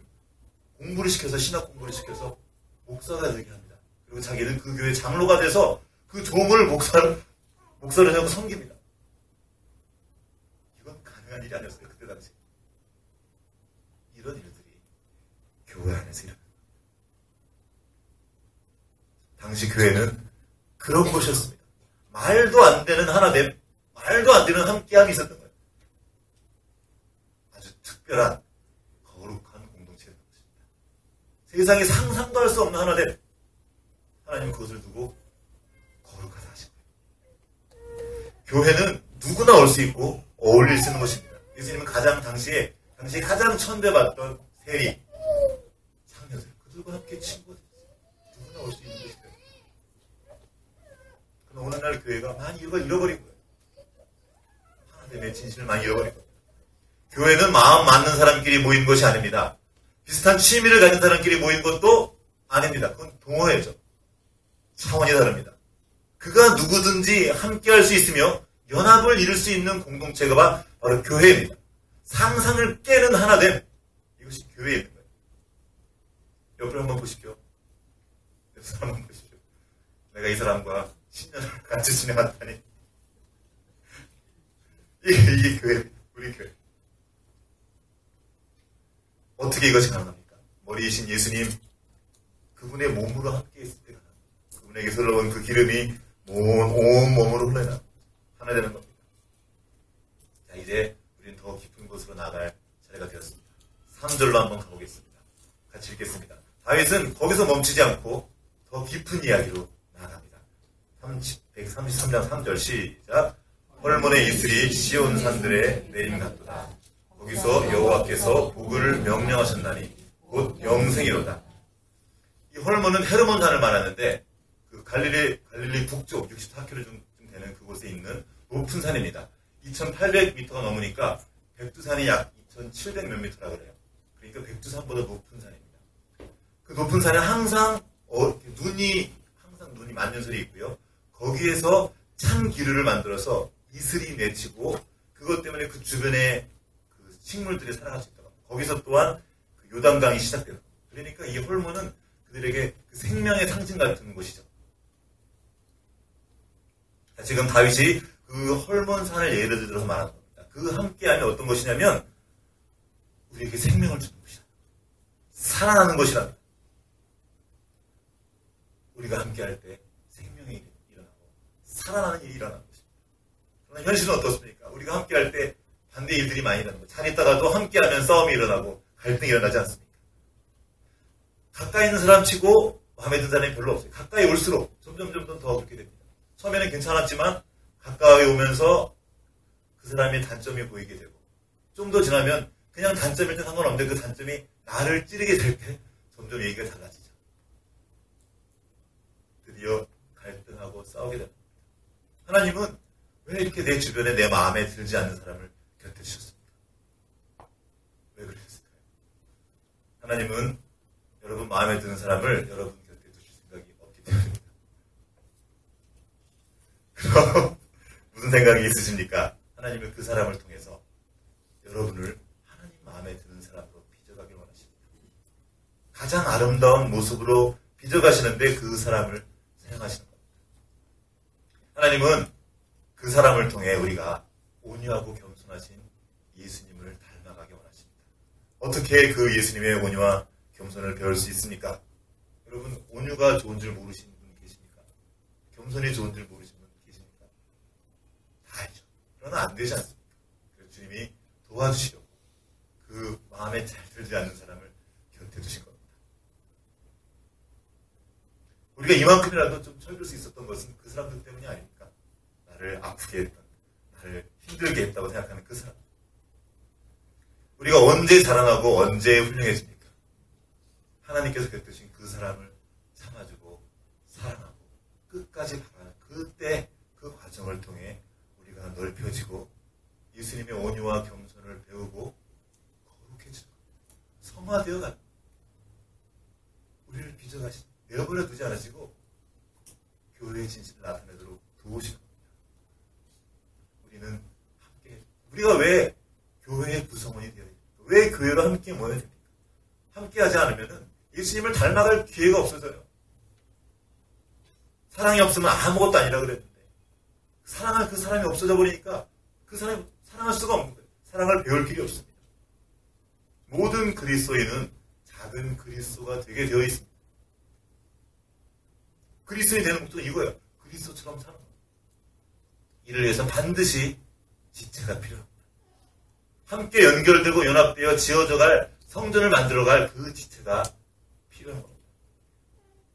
공부를 시켜서 신학 공부를 시켜서 목사가 되게 합니다. 그리고 자기는 그 교회 장로가 돼서 그 종을 목사를 하고 섬깁니다. 이건 가능한 일이 아니었어요. 그때 당시. 이런 일들이 교회 안에서 일어납니다. 당시 교회는 그런 곳이었습니다. 말도 안 되는 하나됨, 말도 안 되는 함께함이 있었던 거예요. 아주 특별한 거룩한 공동체였던 것입니다. 세상에 상상도 할 수 없는 하나됨, 하나님은 그것을 두고 거룩하다 하신 거예요. 교회는 누구나 올 수 있고 어울릴 수 있는 것입니다. 예수님은 당시에 가장 천대받던 세리, 상녀들, 그들과 함께 친구가 됐어요. 누구나 올 수 있는 것이다. 그러나 오늘날 교회가 많이 이걸 잃어버린 거예요. 하나님의 진실을 많이 잃어버린 거예요. 교회는 마음 맞는 사람끼리 모인 것이 아닙니다. 비슷한 취미를 가진 사람끼리 모인 것도 아닙니다. 그건 동호회죠. 차원이 다릅니다. 그가 누구든지 함께할 수 있으며 연합을 이룰 수 있는 공동체가 바로 교회입니다. 상상을 깨는 하나됨, 이것이 교회에 있는 거예요. 옆을 한번 보십시오. 옆 사람 한번 보십시오. 내가 이 사람과 10년을 같이 지내왔다니. 이게 교회입니다. 우리 교회. 어떻게 이것이 가능합니까? 머리이신 예수님, 그분의 몸으로 함께 있을 때가 가능합니다. 그분에게서 흘러온 그 기름이 온 몸으로 흘러나 하나 되는 겁니다. 자, 이제 우리는 더 깊은 곳으로 나갈 차례가 되었습니다. 3절로 한번 가보겠습니다. 같이 읽겠습니다. 다윗은 거기서 멈추지 않고 더 깊은 이야기로 나아갑니다. 133장 3절 시작. 헐몬의 이슬이 시온 산들에 내림 같도다. 거기서 여호와께서 복을 명령하셨나니 곧 영생이로다. 이 헐몬은 헤르몬 산을 말하는데 그 갈릴리 북쪽 64km 좀 되는 그곳에 있는 높은 산입니다. 2,800m가 넘으니까 백두산이 약 2,700 몇 미터라 그래요. 그러니까 백두산보다 높은 산입니다. 그 높은 산에 항상 눈이 만년설이 있고요. 거기에서 참기류를 만들어서 이슬이 맺히고 그것 때문에 그 주변에 그 식물들이 살아갈 수 있다고 합니다. 거기서 또한 그 요단강이 시작돼요. 그러니까 이 헐몬은 그들에게 그 생명의 상징 같은 곳이죠. 자, 지금 다윗이 그 헐몬산을 예를 들어서 말하는 겁니다. 그 함께함이 어떤 것이냐면 우리에게 생명을 주는 것이다. 살아나는 것이랍니다. 우리가 함께할 때 생명이 일어나고 살아나는 일이 일어나는 것입니다. 그러나 현실은 어떻습니까? 우리가 함께할 때 반대 일들이 많이 일어나는 거예요. 잘 있다가도 함께하면 싸움이 일어나고 갈등이 일어나지 않습니까? 가까이 있는 사람 치고 마음에 드는 사람이 별로 없어요. 가까이 올수록 점점 더 그렇게 됩니다. 처음에는 괜찮았지만 가까이 오면서 그 사람의 단점이 보이게 되고 좀 더 지나면 그냥 단점일 때 상관없는데 그 단점이 나를 찌르게 될 때 점점 얘기가 달라지죠. 드디어 갈등하고 싸우게 됩니다. 하나님은 왜 이렇게 내 주변에 내 마음에 들지 않는 사람을 곁에 주셨습니까? 왜 그랬을까요? 하나님은 여러분 마음에 드는 사람을 여러분 곁에 두실 생각이 없기 때문입니다. 그럼 무슨 생각이 있으십니까? 하나님은 그 사람을 통해서 여러분을 하나님 마음에 드는 사람으로 빚어가길 원하십니다. 가장 아름다운 모습으로 빚어가시는데 그 사람을 사용하시는 겁니다. 하나님은 그 사람을 통해 우리가 온유하고 겸손하신 예수님을 닮아가게 원하십니다. 어떻게 그 예수님의 온유와 겸손을 배울 수 있습니까? 여러분 온유가 좋은 줄 모르시는 분 계십니까? 겸손이 좋은 줄 모르시는 분 계십니까? 다 알죠. 그러나 안 되지 않습니까? 그래서 주님이 도와주시려고 그 마음에 잘 들지 않는 사람을 곁에 두신 겁니다. 우리가 이만큼이라도 좀 철들 수 있었던 것은 그 사람들 때문이 아닙니까? 나를 아프게 했던, 나를 힘들게 했다고 생각하는 그 사람. 우리가 언제 자라나고 언제 훌륭해집니까? 하나님께서 곁두신 그 사람을 참아주고 사랑하고 끝까지 바라는 그때 그 과정을 통해 우리가 넓혀지고 예수님의 온유와 겸손을 배우고 거룩해지고 성화되어 가는 우리를 빚어가신 내어버려 두지 않으시고 교회의 진실을 나타내도록 도우시는 겁니다. 우리는 함께, 우리가 왜 교회의 구성원이 되어야 됩니까? 왜 교회로 함께 모여야 됩니까? 함께 하지 않으면 예수님을 닮아갈 기회가 없어져요. 사랑이 없으면 아무것도 아니라 그랬는데 사랑할 그 사람이 없어져 버리니까 그 사람이 사랑할 수가 없는 거예요. 사랑을 배울 길이 없습니다. 모든 그리스도인은 작은 그리스도가 되게 되어 있습니다. 그리스도인이 되는 목적은 이거예요. 그리스도처럼 사는 거예요. 이를 위해서 반드시 지체가 필요합니다. 함께 연결되고 연합되어 지어져갈 성전을 만들어갈 그 지체가 필요한 겁니다.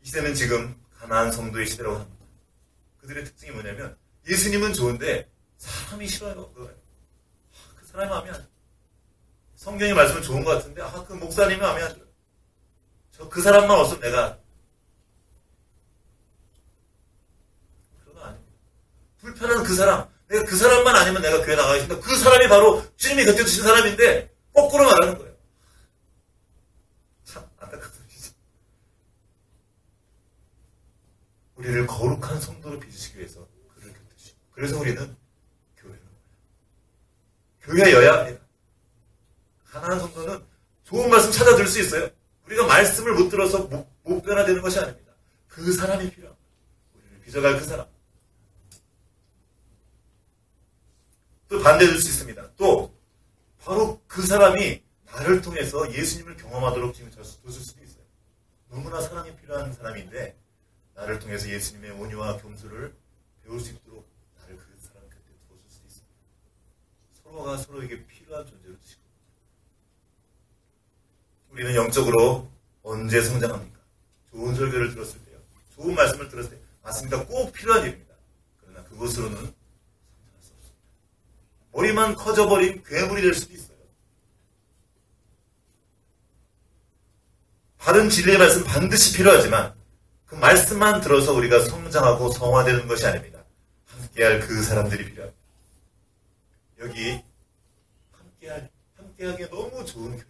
이 시대는 지금 가나안 성도의 시대라고 합니다. 그들의 특징이 뭐냐면 예수님은 좋은데 사람이 싫어요. 그 사람이 마음에 안 들어요. 성경의 말씀은 좋은 것 같은데 그 목사님이 마음에 안 들어요. 그 사람만 없으면 내가 그런 거 아닙니다. 불편한 그 사람, 내가 그 사람만 아니면 내가 교회 나가겠습니다. 그 사람이 바로 주님이 곁에 두신 사람인데 거꾸로 말하는 거예요. 참 안타깝다. 우리를 거룩한 성도로 빚으시기 위해서 그를 곁두시고 그래서 우리는 교회로 교회여야 합니다. 가난한 성도는 좋은 말씀 찾아 들을 수 있어요. 우리가 말씀을 못 들어서 못 변화되는 것이 아닙니다. 그 사람이 필요합니다. 우리를 빚어갈 그 사람. 또 반대될 수 있습니다. 또 바로 그 사람이 나를 통해서 예수님을 경험하도록 지금 줬을 수도 있어요. 너무나 사랑이 필요한 사람인데 나를 통해서 예수님의 온유와 겸손을 배울 수 있도록 나를 그 사람 곁에 두었을 수도 있습니다. 서로가 서로에게 필요한 존재로 두시고 우리는 영적으로 언제 성장합니까? 좋은 설교를 들었을 때요. 좋은 말씀을 들었을 때 맞습니다. 꼭 필요한 일입니다. 그러나 그것으로는 성장할 수 없습니다. 머리만 커져버린 괴물이 될 수도 있어요. 바른 진리의 말씀 반드시 필요하지만 그 말씀만 들어서 우리가 성장하고 성화되는 것이 아닙니다. 함께할 그 사람들이 필요합니다. 여기 함께하기에 너무 좋은 교회,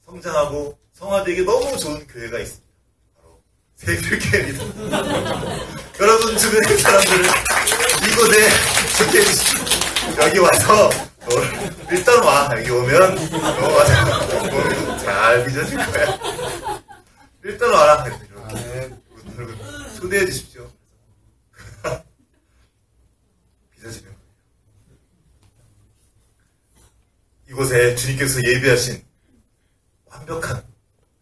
성장하고 성화되기 너무 좋은 교회가 있습니다. 바로 새들교회입니다. 여러분 주변의 사람들을 이곳에 좋게 해주십시오. 여기 와서 일단 와. 여기 오면 너 와서 잘 빚어줄 거야. 일단 와라. 이렇게 초대해 주십시오. 빚어지는 거예요. 이곳에 주님께서 예비하신 완벽한,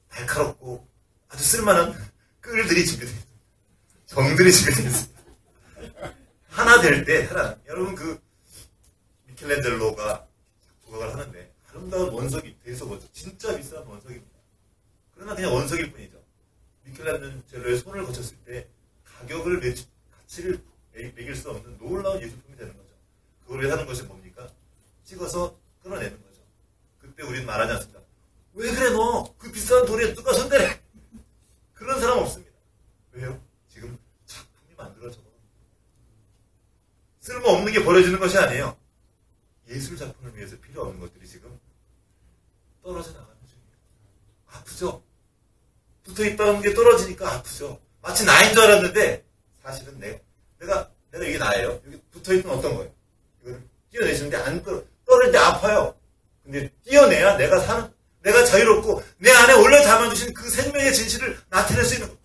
날카롭고 아주 쓸만한 끌들이 준비되어 있습니다. 정들이 준비되어 있습니다. 하나 될 때, 여러분 미켈란젤로가 조각을 하는데 아름다운 원석이 돼서 뭐죠? 진짜 비싼 원석입니다. 그러나 그냥 원석일 뿐이죠. 미켈란젤로의 손을 거쳤을 때 가치를 매길 수 없는 놀라운 예술품이 되는 거죠. 그걸 위해 하는 것이 뭡니까? 찍어서 끌어내는 거죠. 그때 우리는 말하지 않습니다. 왜 그래 너? 그 비싼 돌에 누가 손대래? 그런 사람 없습니다. 왜요? 지금 작품이 만들어져. 쓸모없는 게 버려지는 것이 아니에요. 예술 작품을 위해서 필요 없는 것들이 지금 떨어져 나가는 중입니다. 아프죠? 붙어있다는 게 떨어지니까 아프죠? 마치 나인 줄 알았는데 사실은 내가 이게 나예요. 여기 붙어있던 어떤 거예요? 이거를 띄어내시는데 안 떨어질 때 아파요. 근데 띄어내야 내가 자유롭고 내 안에 원래 담아주신 그 생명의 진실을 나타낼 수 있는 거예요.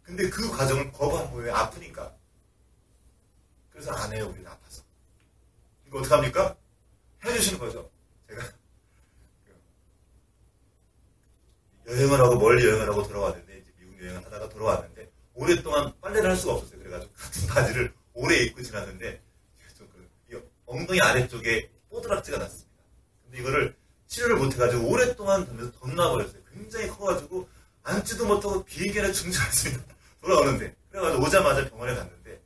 근데 그 과정을 거부하는 거예요. 아프니까. 그래서 안 해요. 우리는 아파서. 이거 어떡합니까? 해주시는 거죠. 제가 여행을 하고 멀리 여행을 하고 돌아왔는데 이제 미국 여행을 하다가 돌아왔는데 오랫동안 빨래를 할 수가 없었어요. 그래가지고 같은 바지를 오래 입고 지났는데 이 엉덩이 아래쪽에 뽀드락지가 났습니다. 근데 이거를 치료를 못해가지고 오랫동안 던져서 덧나버렸어요. 굉장히 커가지고 앉지도 못하고 비행기에 중지했습니다. 돌아오는데 그래가지고 오자마자 병원에 갔는데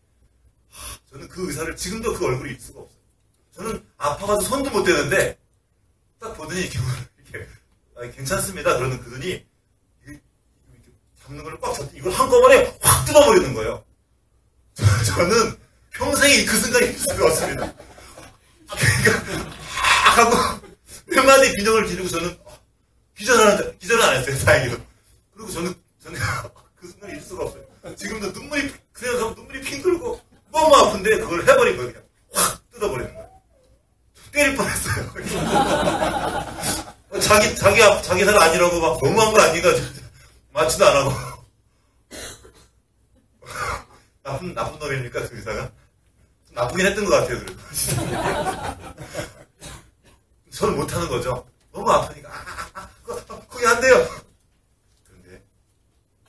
저는 그 의사를 지금도 그 얼굴을 잊을 수가 없어요. 저는 아파가지고 손도 못 대는데 딱 보더니 이렇게 괜찮습니다. 그러는 그분이 이렇게 잡는 걸 꽉 잡더니 이걸 한꺼번에 확 뜯어버리는 거예요. 저는 평생에 그 순간이 있을 수가 없습니다. 그러니까 하고 몇 마디 균형을 기르고 저는 기절은 안 했어요. 다행히도. 그리고 저는 그 순간을 잊을 수가 없어요. 지금도 생각하면 눈물이 핑 돌고 너무 아픈데 그걸 해버린 거예요. 그냥 확 뜯어버리는 거예요. 때릴 뻔했어요. 자기 사가 아니라고 막 너무한 거 아닌가 맞지도 안 하고. 나쁜 놈입니까, 그 의사가? 좀 나쁘긴 했던 것 같아요, 그래도. 저는 못하는 거죠. 너무 아프니까, 거기 안 돼요! 그런데,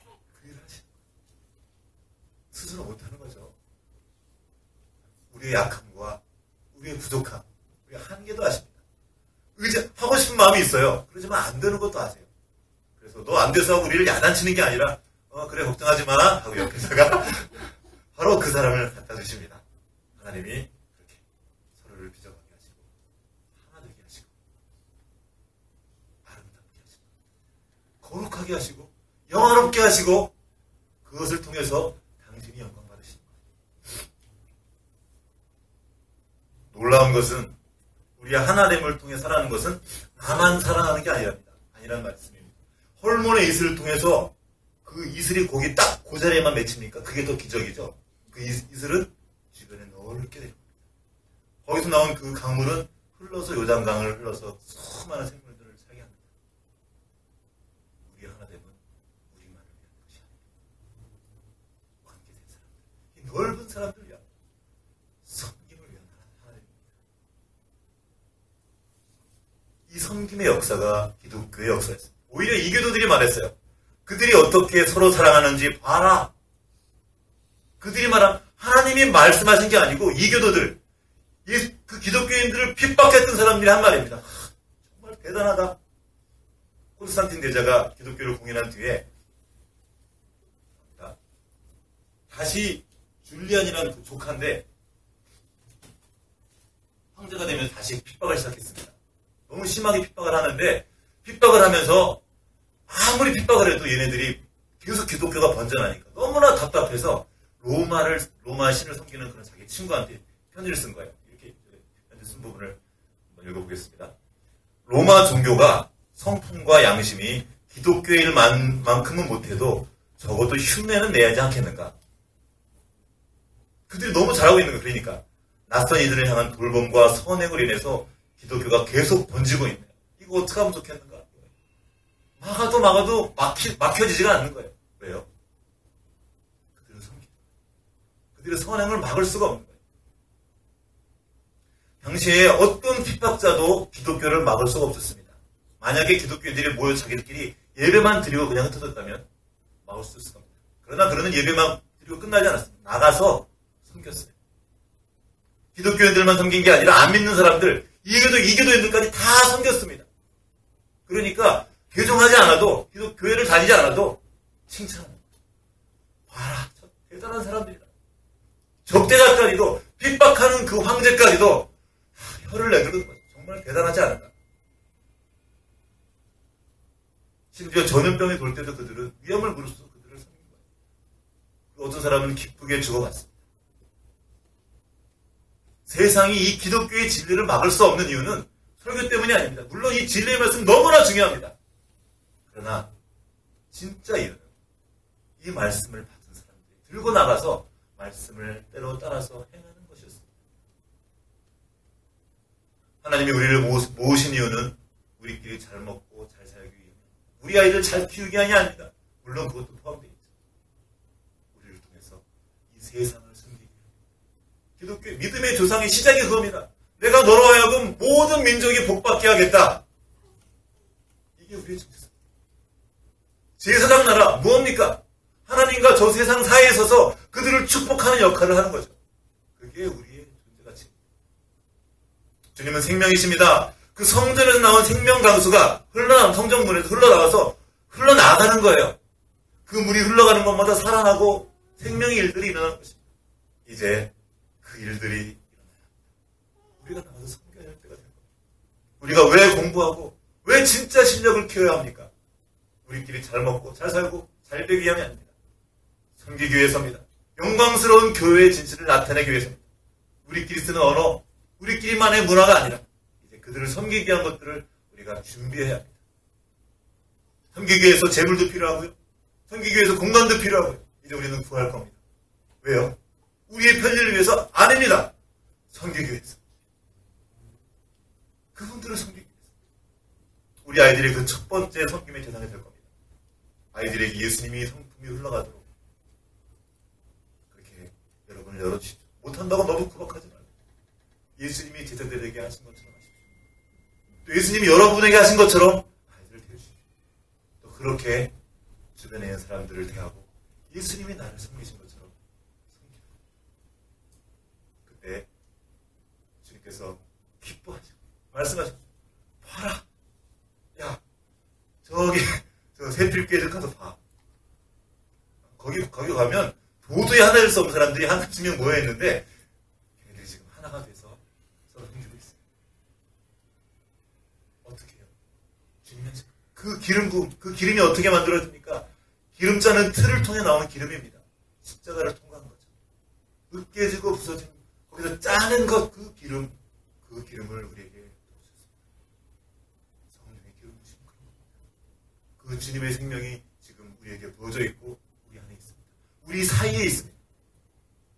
그 일을 하시는 거예요. 스스로 못하는 거죠. 우리의 약함과 우리의 부족함, 우리의 한계도 아십니다. 하고 싶은 마음이 있어요. 그러지만 안 되는 것도 아세요. 그래서 너 안 돼서 우리를 야단치는 게 아니라, 그래, 걱정하지 마. 하고 옆에서가 바로 그 사람을 갖다 주십니다. 하나님이 그렇게 서로를 빚어가게 하시고, 하나 되게 하시고, 아름답게 하시고, 거룩하게 하시고, 영화롭게 하시고, 그것을 통해서 당신이 영광 받으시는 거예요. 놀라운 것은 우리의 하나됨을 통해 살아가는 것은 나만 살아가는 게 아니란 말씀입니다. 호르몬의 이슬을 통해서 그 이슬이 거기 딱 그 자리에만 맺힙니까? 그게 더 기적이죠. 그 이슬은 주변에 넓게 내려옵니다. 거기서 나온 그 강물은 흘러서 요단강을 흘러서 수많은 생물들을 살게 합니다. 우리의 하나됨은 우리만을 위한 것이 아닙니다. 관계 된 사람들, 이 넓은 사람들을 위한 섬김을 위한 하나님입니다. 이 섬김의 역사가 기독교의 역사였습니다. 오히려 이교도들이 말했어요. 그들이 어떻게 서로 사랑하는지 봐라. 그들이 말한 하나님이 말씀하신 게 아니고 이교도들, 그 기독교인들을 핍박했던 사람들이 한 말입니다. 정말 대단하다. 콘스탄틴 대제가 기독교를 공인한 뒤에 다시 줄리안이라는 그 조카인데 황제가 되면서 다시 핍박을 시작했습니다. 너무 심하게 핍박을 하는데 핍박을 하면서 아무리 핍박을 해도 얘네들이 계속 기독교가 번져나니까 너무나 답답해서 로마 신을 섬기는 그런 자기 친구한테 편지를 쓴 거예요. 이렇게 편지 쓴 부분을 한번 읽어보겠습니다. 로마 종교가 성품과 양심이 기독교일 만큼은 못해도 적어도 흉내는 내야지 않겠는가. 그들이 너무 잘하고 있는 거예요. 그러니까 낯선 이들을 향한 돌봄과 선행으로 인해서 기독교가 계속 번지고 있네요. 이거 어떻게 하면 좋겠는가? 막아도 막혀지지가 않는 거예요. 왜요? 그들은 섬기고 그들의 선행을 막을 수가 없는 거예요. 당시에 어떤 핍박자도 기독교를 막을 수가 없었습니다. 만약에 기독교인들이 모여 자기들끼리 예배만 드리고 그냥 흩어졌다면 막을 수 있을 겁니다. 그러나 그러는 예배만 드리고 끝나지 않았습니다. 나가서 섬겼어요. 기독교인들만 섬긴 게 아니라 안 믿는 사람들, 이교도인들까지 다 섬겼습니다. 그러니까 개종하지 않아도, 교회를 다니지 않아도 칭찬합니다. 봐라, 저 대단한 사람들이다. 적대자까지도, 핍박하는 그 황제까지도 혀를 내두르는 거죠. 정말 대단하지 않을까. 심지어 전염병이 돌 때도 그들은 위험을 무릅쓰고 그들을 섬긴 거예요. 어떤 사람은 기쁘게 죽어갔습니다. 세상이 이 기독교의 진리를 막을 수 없는 이유는 설교 때문이 아닙니다. 물론 이 진리의 말씀 너무나 중요합니다. 그러나 진짜 이유는 이 말씀을 받은 사람들이 들고 나가서 말씀을 때로 따라서 행하는 것이었습니다. 하나님이 우리를 모으신 이유는 우리끼리 잘 먹고 잘 살기 위해 우리 아이를 잘 키우기 아닙니다. 물론 그것도 포함되어 있죠. 우리를 통해서 이 세상을 섬기기 위해 기독교 믿음의 조상의 시작이 그겁니다. 내가 너로 하여금 모든 민족이 복받게 하겠다. 이게 우리의 정체성. 제사장 나라 무엇입니까? 하나님과 저 세상 사이에 서서 그들을 축복하는 역할을 하는 거죠. 그게 우리의 존재가치입니다. 주님은 생명이십니다. 그 성전에서 나온 생명 강수가 성전문에서 흘러나가서 흘러나가는 거예요. 그 물이 흘러가는 것마다 살아나고 생명의 일들이 일어나는 것입니다. 이제 그 일들이 일어나요. 우리가 나가서 섬겨야 할 때가 된 거예요. 우리가 왜 공부하고 왜 진짜 실력을 키워야 합니까? 우리끼리 잘 먹고 잘 살고 잘 되기 위함이 아닙니다. 섬기기 위해서입니다. 영광스러운 교회의 진실을 나타내기 위해서입니다. 우리끼리 쓰는 언어, 우리끼리만의 문화가 아니라 이제 그들을 섬기기 위한 것들을 우리가 준비해야 합니다. 섬기기 위해서 재물도 필요하고요. 섬기기 위해서 공간도 필요하고요. 이제 우리는 구할 겁니다. 왜요? 우리의 편리를 위해서 아닙니다. 섬기기 위해서. 그분들을 섬기기 위해서. 우리 아이들의 그 첫 번째 섬김의 대상이 될 겁니다. 아이들에게 예수님이 성품이 흘러가도록 그렇게 여러분을 열어주십시오. 못한다고 너무 구박하지 말고 예수님이 제자들에게 하신 것처럼 하십시오. 또 예수님이 여러분에게 하신 것처럼 아이들을 대해주십시오. 또 그렇게 주변에 있는 사람들을 대하고 예수님이 나를 섬기신 것처럼 섬기고 그때 주님께서 기뻐하시고 말씀하시고 봐라. 야 저기 저 새필교회를 가서 봐. 거기 가면 도저히 하나 될 수 없는 사람들이 한 30명 모여있는데 걔네들이 지금 하나가 돼서 서로 힘주고 있어요. 어떻게 해요? 주님은 그 기름 부음, 그 기름이 어떻게 만들어집니까? 기름자는 틀을 통해 나오는 기름입니다. 십자가를 통과한 거죠. 으깨지고 부서진 거기서 짜는 것, 그 기름을 우리에게 부으셨습니다. 성령의 기름 부으신 그런 겁니다. 그 주님의 생명이 지금 우리에게 부어져 있고 우리 안에 있습니다. 우리 사이에 있습니다.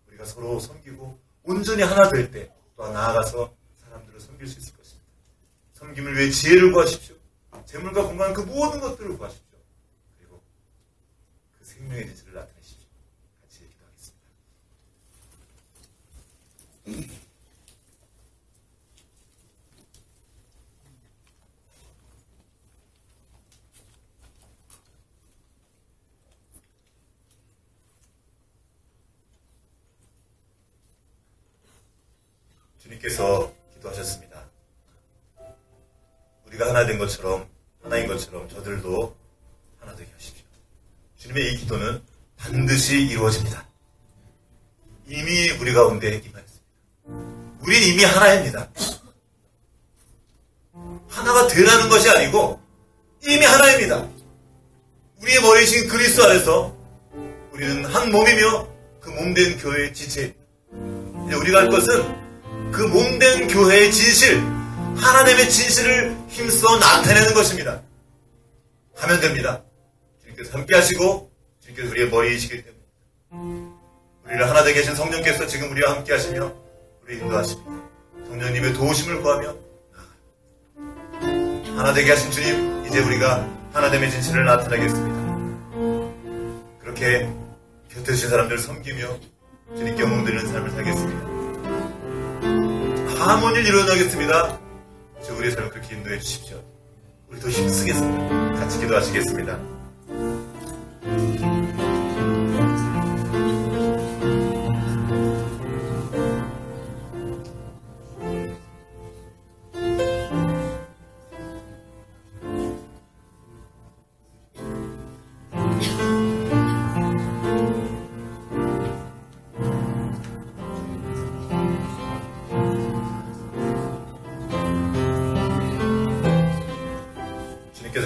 우리가 서로 섬기고 온전히 하나 될 때 또한 나아가서 사람들을 섬길 수 있을 것입니다. 섬김을 위해 지혜를 구하십시오. 재물과 건강 그 모든 것들을 구하십시오. 그리고 그 생명의 진실을 나타내십시오. 같이 기도하겠습니다. 주님께서 기도하셨습니다. 우리가 하나 된 것처럼, 하나인 것처럼 저들도 하나 되게 하십시오. 주님의 이 기도는 반드시 이루어집니다. 이미 우리 가운데 임하였습니다. 우린 이미 하나입니다. 하나가 되라는 것이 아니고 이미 하나입니다. 우리의 머리신 그리스도 안에서 우리는 한 몸이며 그 몸된 교회의 지체입니다. 이제 우리가 할 것은 그 몸된 교회의 진실, 하나님의 진실을 힘써 나타내는 것입니다. 하면 됩니다. 주님께서 함께 하시고 주님께서 우리의 머리이시기 때문에 우리를 하나 되게 하신 성령께서 지금 우리와 함께 하시며 우리 인도하십니다. 성령님의 도우심을 구하며 하나 되게 하신 주님, 이제 우리가 하나됨의 진실을 나타내겠습니다. 그렇게 곁에 주신 사람들을 섬기며 주님께 영광 드리는 삶을 살겠습니다. 하모니를 이루어나겠습니다. 우리의 삶을 그렇게 인도해 주십시오. 우리 더 힘쓰겠습니다. 같이 기도하시겠습니다.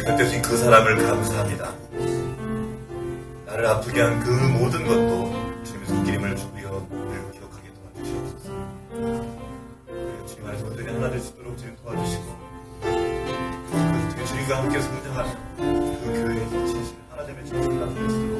곁에 주신 그 사람을 감사합니다. 나를 아프게 한 그 모든 것도 주님의 손길임을 주여 늘 기억하게 도와주시옵소서. 우리가 주님 안에서 온전히 하나 될 수 있도록 주님 도와주시고 주님과 함께 성장하며 그 교회의 진실, 하나님의 진실을 나타낼 수 있도록